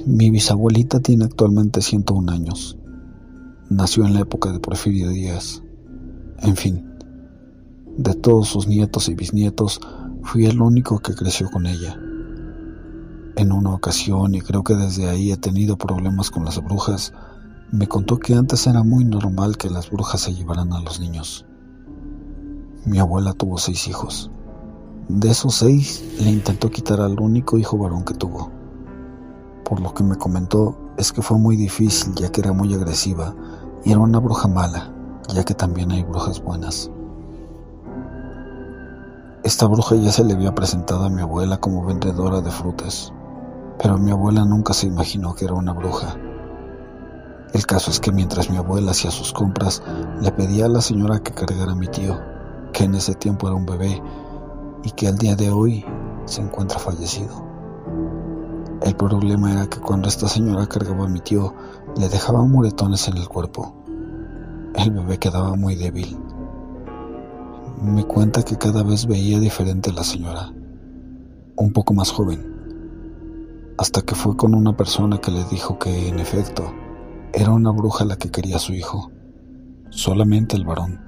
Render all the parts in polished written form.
Mi bisabuelita tiene actualmente 101 años. Nació en la época de Porfirio Díaz. En fin, de todos sus nietos y bisnietos, fui el único que creció con ella. En una ocasión, y creo que desde ahí he tenido problemas con las brujas, me contó que antes era muy normal que las brujas se llevaran a los niños. Mi abuela tuvo 6 hijos. De esos 6, le intentó quitar al único hijo varón que tuvo. Por lo que me comentó, es que fue muy difícil, ya que era muy agresiva y era una bruja mala, ya que también hay brujas buenas. Esta bruja ya se le había presentado a mi abuela como vendedora de frutas, pero mi abuela nunca se imaginó que era una bruja. El caso es que mientras mi abuela hacía sus compras, le pedía a la señora que cargara a mi tío, que en ese tiempo era un bebé y que al día de hoy se encuentra fallecido. El problema era que cuando esta señora cargaba a mi tío, le dejaba moretones en el cuerpo. El bebé quedaba muy débil. Me cuenta que cada vez veía diferente a la señora, un poco más joven, hasta que fue con una persona que le dijo que, en efecto, era una bruja la que quería a su hijo, solamente el varón.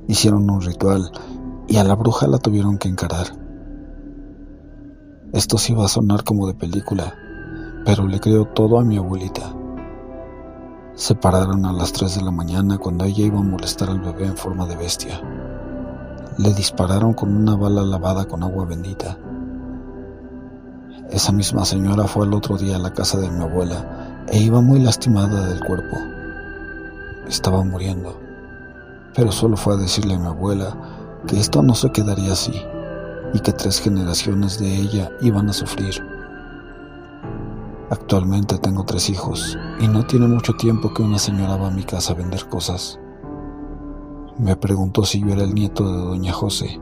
Hicieron un ritual y a la bruja la tuvieron que encarar. Esto sí va a sonar como de película, pero le creo todo a mi abuelita. Se pararon a las 3 de la mañana cuando ella iba a molestar al bebé en forma de bestia. Le dispararon con una bala lavada con agua bendita. Esa misma señora fue al otro día a la casa de mi abuela e iba muy lastimada del cuerpo. Estaba muriendo, pero solo fue a decirle a mi abuela que esto no se quedaría así y que 3 generaciones de ella iban a sufrir. Actualmente tengo 3 hijos y no tiene mucho tiempo que una señora va a mi casa a vender cosas. Me preguntó si yo era el nieto de doña José,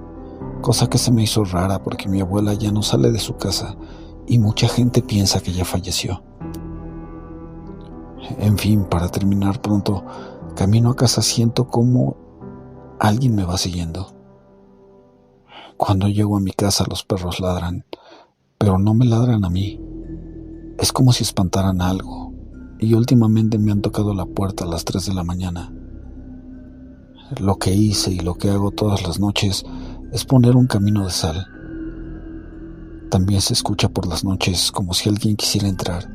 cosa que se me hizo rara porque mi abuela ya no sale de su casa y mucha gente piensa que ya falleció. En fin, para terminar pronto, camino a casa siento como alguien me va siguiendo. Cuando llego a mi casa los perros ladran, pero no me ladran a mí. Es como si espantaran algo, y últimamente me han tocado la puerta a las 3 de la mañana. Lo que hice y lo que hago todas las noches es poner un camino de sal. También se escucha por las noches como si alguien quisiera entrar,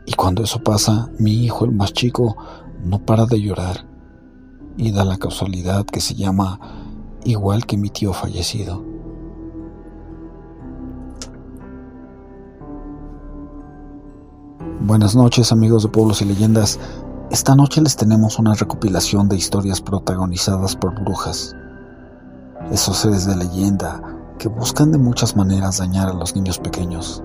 y cuando eso pasa, mi hijo, el más chico, no para de llorar, y da la casualidad que se llama igual que mi tío fallecido. Buenas noches, amigos de Pueblos y Leyendas. Esta noche les tenemos una recopilación de historias protagonizadas por brujas. Esos seres de leyenda que buscan de muchas maneras dañar a los niños pequeños.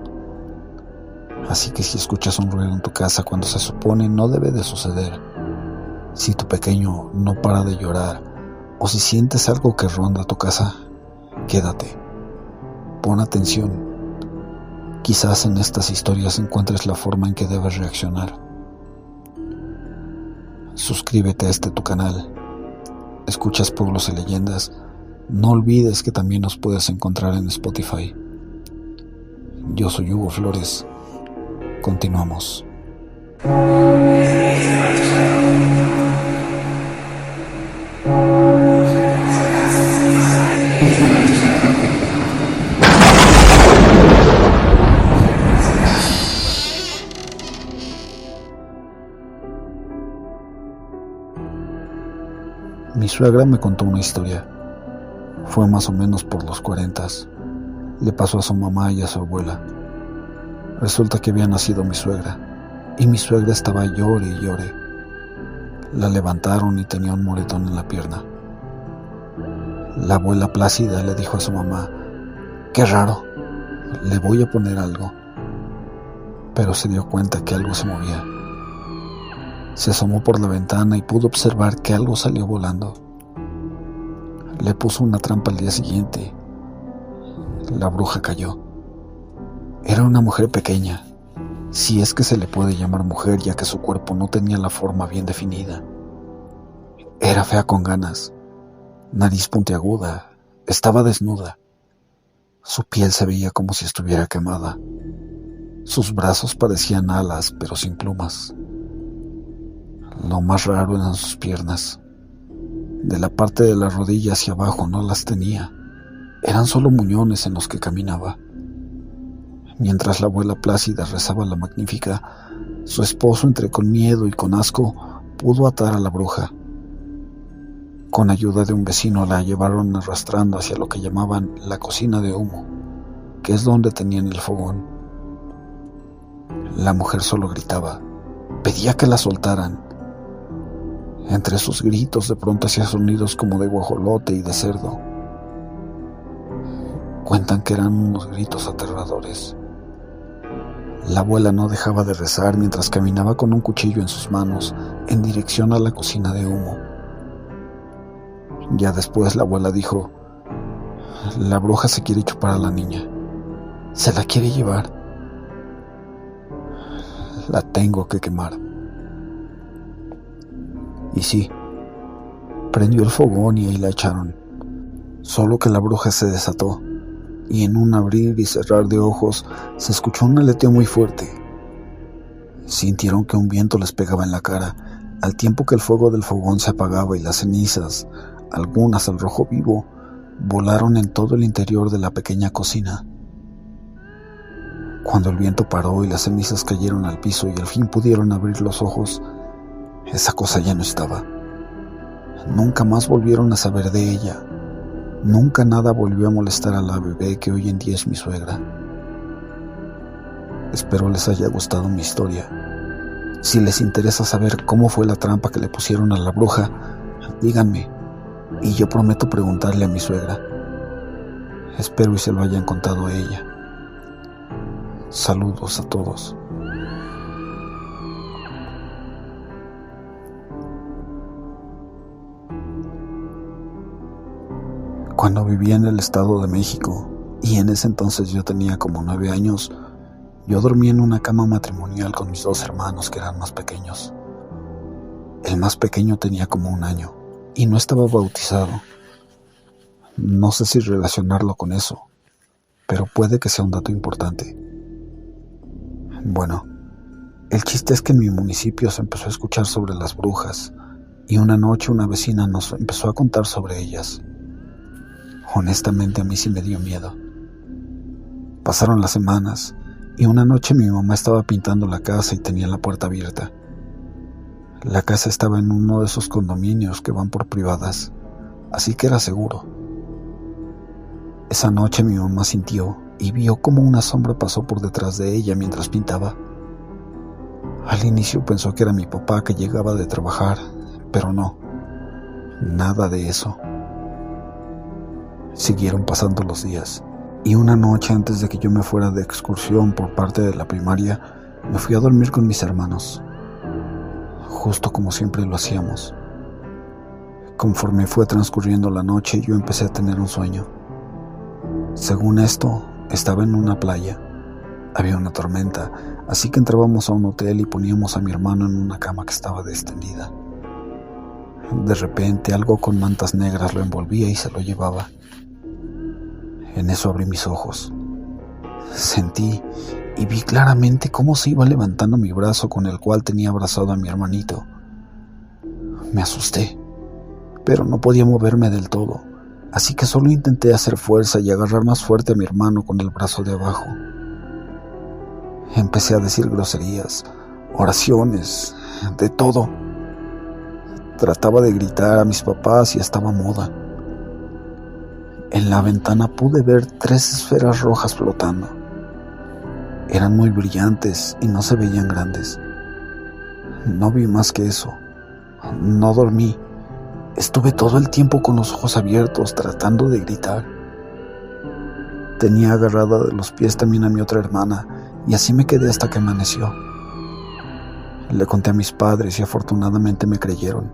Así que si escuchas un ruido en tu casa cuando se supone no debe de suceder, si tu pequeño no para de llorar, o si sientes algo que ronda tu casa, quédate. Pon atención. Quizás en estas historias encuentres la forma en que debes reaccionar. Suscríbete a tu canal. Escuchas Pueblos y Leyendas. No olvides que también nos puedes encontrar en Spotify. Yo soy Hugo Flores. Continuamos. Mi suegra me contó una historia. Fue más o menos por los 40. Le pasó a su mamá y a su abuela. Resulta que había nacido mi suegra, y mi suegra estaba llore y llore. La levantaron y tenía un moretón en la pierna. La abuela plácida le dijo a su mamá: «Qué raro, le voy a poner algo». Pero se dio cuenta que algo se movía. Se asomó por la ventana y pudo observar que algo salió volando. Le puso una trampa al día siguiente. La bruja cayó. Era una mujer pequeña, si es que se le puede llamar mujer, ya que su cuerpo no tenía la forma bien definida. Era fea con ganas, nariz puntiaguda, estaba desnuda. Su piel se veía como si estuviera quemada. Sus brazos parecían alas, pero sin plumas. Lo más raro eran sus piernas. De la parte de la rodilla hacia abajo no las tenía. Eran solo muñones en los que caminaba. Mientras la abuela Plácida rezaba la Magnífica, su esposo, entre con miedo y con asco, pudo atar a la bruja. Con ayuda de un vecino la llevaron arrastrando hacia lo que llamaban la cocina de humo, que es donde tenían el fogón. La mujer solo gritaba, pedía que la soltaran. Entre sus gritos de pronto hacía sonidos como de guajolote y de cerdo. Cuentan que eran unos gritos aterradores. La abuela no dejaba de rezar mientras caminaba con un cuchillo en sus manos en dirección a la cocina de humo. Ya después la abuela dijo, la bruja se quiere chupar a la niña. Se la quiere llevar. La tengo que quemar. Y sí, prendió el fogón y ahí la echaron. Solo que la bruja se desató, y en un abrir y cerrar de ojos se escuchó un aleteo muy fuerte. Sintieron que un viento les pegaba en la cara, al tiempo que el fuego del fogón se apagaba y las cenizas, algunas al rojo vivo, volaron en todo el interior de la pequeña cocina. Cuando el viento paró y las cenizas cayeron al piso y al fin pudieron abrir los ojos, esa cosa ya no estaba. Nunca más volvieron a saber de ella. Nunca nada volvió a molestar a la bebé que hoy en día es mi suegra. Espero les haya gustado mi historia. Si les interesa saber cómo fue la trampa que le pusieron a la bruja, díganme, y yo prometo preguntarle a mi suegra. Espero y se lo hayan contado a ella. Saludos a todos. Cuando vivía en el Estado de México, y en ese entonces yo tenía como 9 años, yo dormía en una cama matrimonial con mis 2 hermanos que eran más pequeños. El más pequeño tenía como 1 año, y no estaba bautizado. No sé si relacionarlo con eso, pero puede que sea un dato importante. Bueno, el chiste es que en mi municipio se empezó a escuchar sobre las brujas, y una noche una vecina nos empezó a contar sobre ellas. Honestamente a mí sí me dio miedo. Pasaron las semanas y una noche mi mamá estaba pintando la casa y tenía la puerta abierta. La casa estaba en uno de esos condominios que van por privadas, así que era seguro. Esa noche mi mamá sintió y vio como una sombra pasó por detrás de ella mientras pintaba. Al inicio pensó que era mi papá que llegaba de trabajar, pero no, nada de eso. Siguieron pasando los días, y una noche antes de que yo me fuera de excursión por parte de la primaria, me fui a dormir con mis hermanos, justo como siempre lo hacíamos. Conforme fue transcurriendo la noche, yo empecé a tener un sueño. Según esto, estaba en una playa. Había una tormenta, así que entrábamos a un hotel y poníamos a mi hermano en una cama que estaba extendida. De repente, algo con mantas negras lo envolvía y se lo llevaba. En eso abrí mis ojos. Sentí y vi claramente cómo se iba levantando mi brazo con el cual tenía abrazado a mi hermanito. Me asusté, pero no podía moverme del todo, así que solo intenté hacer fuerza y agarrar más fuerte a mi hermano con el brazo de abajo. Empecé a decir groserías, oraciones, de todo. Trataba de gritar a mis papás y estaba muda. En la ventana pude ver 3 esferas rojas flotando. Eran muy brillantes y no se veían grandes. No vi más que eso. No dormí. Estuve todo el tiempo con los ojos abiertos tratando de gritar. Tenía agarrada de los pies también a mi otra hermana y así me quedé hasta que amaneció. Le conté a mis padres y afortunadamente me creyeron.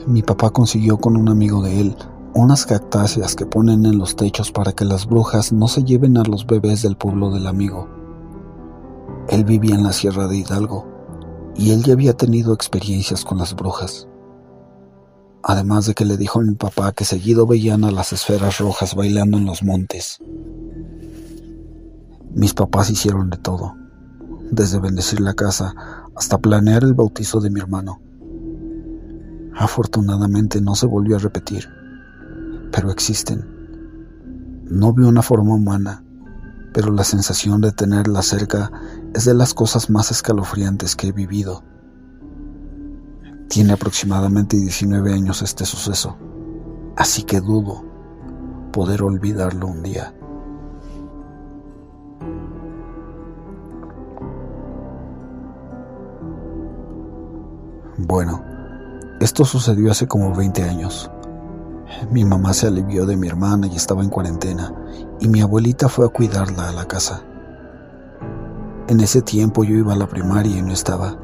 Mi papá consiguió con un amigo de él unas cactáceas que ponen en los techos para que las brujas no se lleven a los bebés del pueblo del amigo. Él vivía en la Sierra de Hidalgo y él ya había tenido experiencias con las brujas. Además de que le dijo a mi papá que seguido veían a las esferas rojas bailando en los montes. Mis papás hicieron de todo, desde bendecir la casa hasta planear el bautizo de mi hermano. Afortunadamente no se volvió a repetir, pero existen. No vi una forma humana, pero la sensación de tenerla cerca es de las cosas más escalofriantes que he vivido. Tiene aproximadamente 19 años este suceso, así que dudo poder olvidarlo un día. Bueno, esto sucedió hace como 20 años. Mi mamá se alivió de mi hermana y estaba en cuarentena, y mi abuelita fue a cuidarla a la casa. En ese tiempo yo iba a la primaria y no estaba.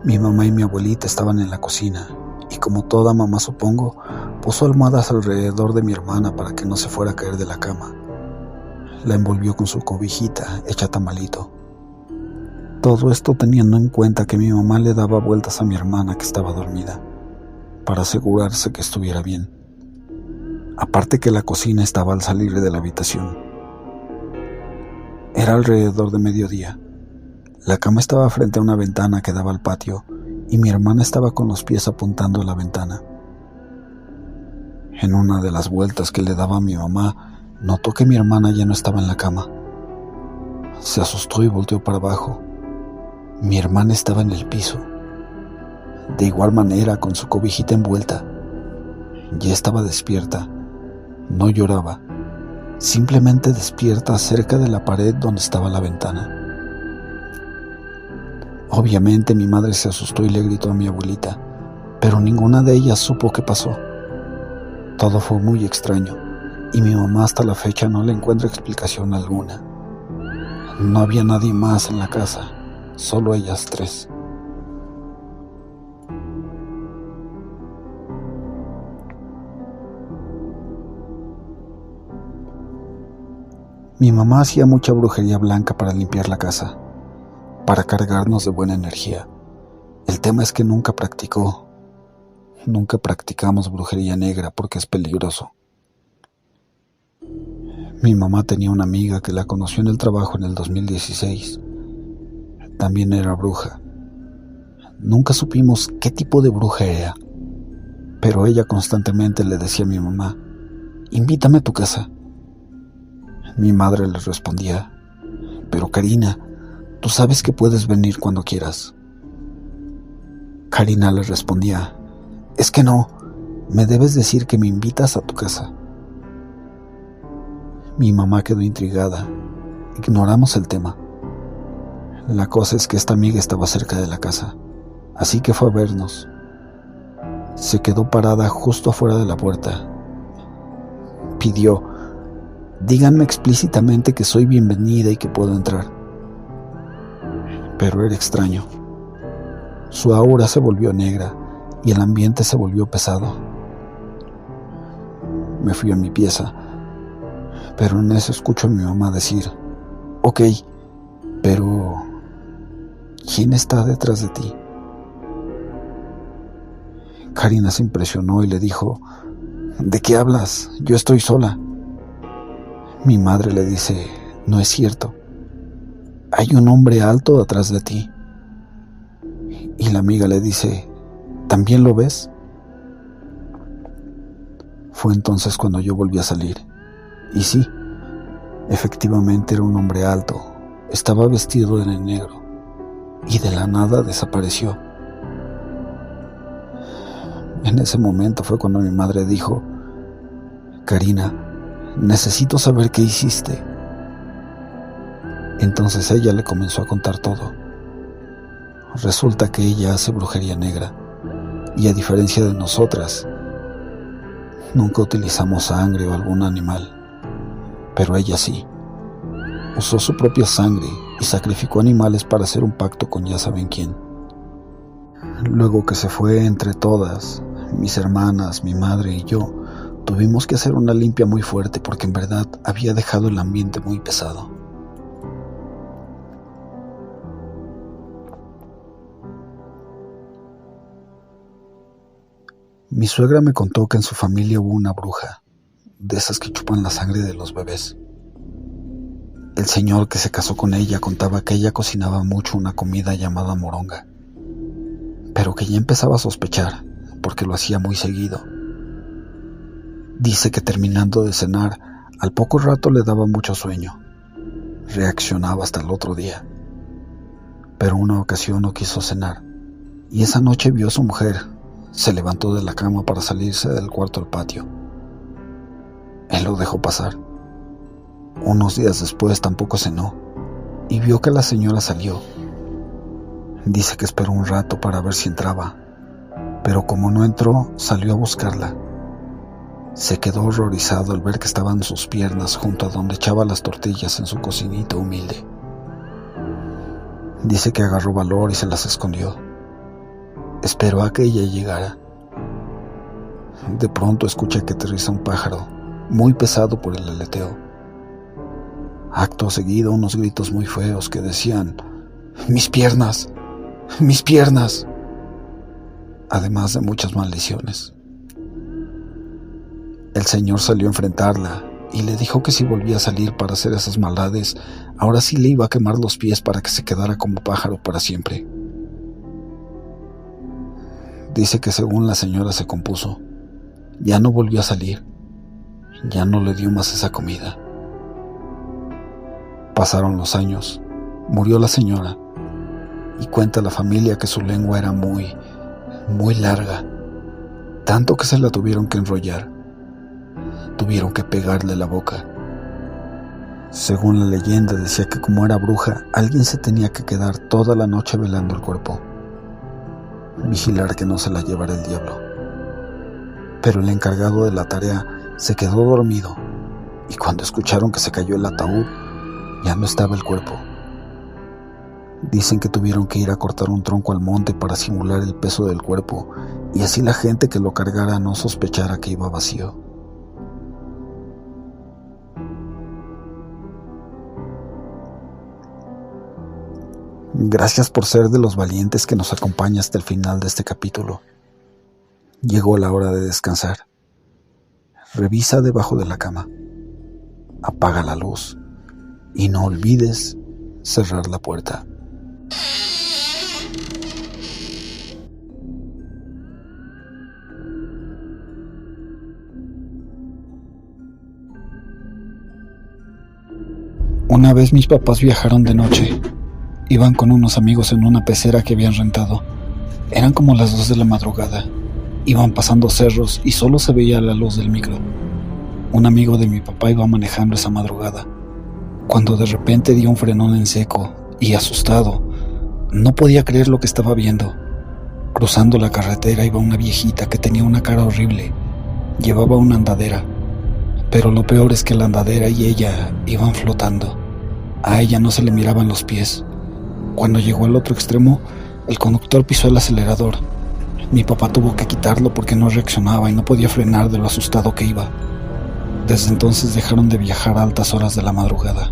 Mi mamá y mi abuelita estaban en la cocina, y como toda mamá supongo, puso almohadas alrededor de mi hermana para que no se fuera a caer de la cama. La envolvió con su cobijita hecha tamalito. Todo esto teniendo en cuenta que mi mamá le daba vueltas a mi hermana que estaba dormida, para asegurarse que estuviera bien. Aparte que la cocina estaba al salir de la habitación. Era alrededor de mediodía. La cama estaba frente a una ventana que daba al patio y mi hermana estaba con los pies apuntando a la ventana. En una de las vueltas que le daba a mi mamá, notó que mi hermana ya no estaba en la cama. Se asustó y volteó para abajo. Mi hermana estaba en el piso, de igual manera con su cobijita envuelta. Ya estaba despierta, no lloraba, simplemente despierta cerca de la pared donde estaba la ventana. Obviamente mi madre se asustó y le gritó a mi abuelita, pero ninguna de ellas supo qué pasó. Todo fue muy extraño, y mi mamá hasta la fecha no le encuentra explicación alguna. No había nadie más en la casa, solo ellas tres. Mi mamá hacía mucha brujería blanca para limpiar la casa, para cargarnos de buena energía. El tema es que nunca practicamos brujería negra porque es peligroso. Mi mamá tenía una amiga que la conoció en el trabajo en el 2016. También era bruja. Nunca supimos qué tipo de bruja era, pero ella constantemente le decía a mi mamá, invítame a tu casa. Mi madre le respondía, pero Karina, tú sabes que puedes venir cuando quieras. Karina le respondía, es que no, me debes decir que me invitas a tu casa. Mi mamá quedó intrigada. Ignoramos el tema. La cosa es que esta amiga estaba cerca de la casa, así que fue a vernos. Se quedó parada justo afuera de la puerta. Pidió, díganme explícitamente que soy bienvenida y que puedo entrar. Pero era extraño. Su aura se volvió negra y el ambiente se volvió pesado. Me fui a mi pieza, pero en eso escucho a mi mamá decir, ok, pero ¿quién está detrás de ti? Karina se impresionó y le dijo, ¿de qué hablas? Yo estoy sola. Mi madre le dice, no es cierto. Hay un hombre alto detrás de ti. Y la amiga le dice, ¿también lo ves? Fue entonces cuando yo volví a salir. Y sí, efectivamente era un hombre alto. Estaba vestido de negro. Y de la nada desapareció. En ese momento fue cuando mi madre dijo, Karina, necesito saber qué hiciste. Entonces ella le comenzó a contar todo. Resulta que ella hace brujería negra, y a diferencia de nosotras, nunca utilizamos sangre o algún animal, pero ella sí. Usó su propia sangre y sacrificó animales para hacer un pacto con ya saben quién. Luego que se fue entre todas, mis hermanas, mi madre y yo, tuvimos que hacer una limpia muy fuerte porque en verdad había dejado el ambiente muy pesado. Mi suegra me contó que en su familia hubo una bruja, de esas que chupan la sangre de los bebés. El señor que se casó con ella contaba que ella cocinaba mucho una comida llamada moronga, pero que ya empezaba a sospechar porque lo hacía muy seguido. Dice que terminando de cenar, al poco rato le daba mucho sueño. Reaccionaba hasta el otro día, pero una ocasión no quiso cenar y esa noche vio a su mujer. Se levantó de la cama para salirse del cuarto al patio. Él lo dejó pasar. Unos días después tampoco cenó y vio que la señora salió. Dice que esperó un rato para ver si entraba, pero como no entró, salió a buscarla. Se quedó horrorizado al ver que estaban sus piernas junto a donde echaba las tortillas en su cocinita humilde. Dice que agarró valor y se las escondió. Esperó a que ella llegara. De pronto escucha que aterriza un pájaro, muy pesado por el aleteo. Acto seguido unos gritos muy feos que decían: ¡mis piernas! ¡mis piernas!, además de muchas maldiciones. El señor salió a enfrentarla y le dijo que si volvía a salir para hacer esas maldades, ahora sí le iba a quemar los pies para que se quedara como pájaro para siempre. Dice que según la señora se compuso, ya no volvió a salir, ya no le dio más esa comida. Pasaron los años, murió la señora y cuenta la familia que su lengua era muy larga, tanto que se la tuvieron que enrollar, tuvieron que pegarle la boca. Según la leyenda decía que como era bruja, alguien se tenía que quedar toda la noche velando el cuerpo, vigilar que no se la llevara el diablo. Pero el encargado de la tarea se quedó dormido y cuando escucharon que se cayó el ataúd, ya no estaba el cuerpo. Dicen que tuvieron que ir a cortar un tronco al monte para simular el peso del cuerpo y así la gente que lo cargara no sospechara que iba vacío. Gracias por ser de los valientes que nos acompaña hasta el final de este capítulo. Llegó la hora de descansar. Revisa debajo de la cama. Apaga la luz. Y no olvides cerrar la puerta. Una vez mis papás viajaron de noche. Iban con unos amigos en una pecera que habían rentado. Eran como las 2 de la madrugada. Iban pasando cerros y solo se veía la luz del micro. Un amigo de mi papá iba manejando esa madrugada, cuando de repente dio un frenón en seco y, asustado, no podía creer lo que estaba viendo. Cruzando la carretera iba una viejita que tenía una cara horrible. Llevaba una andadera, pero lo peor es que la andadera y ella iban flotando. A ella no se le miraban los pies. Cuando llegó al otro extremo, el conductor pisó el acelerador. Mi papá tuvo que quitarlo porque no reaccionaba y no podía frenar de lo asustado que iba. Desde entonces dejaron de viajar a altas horas de la madrugada.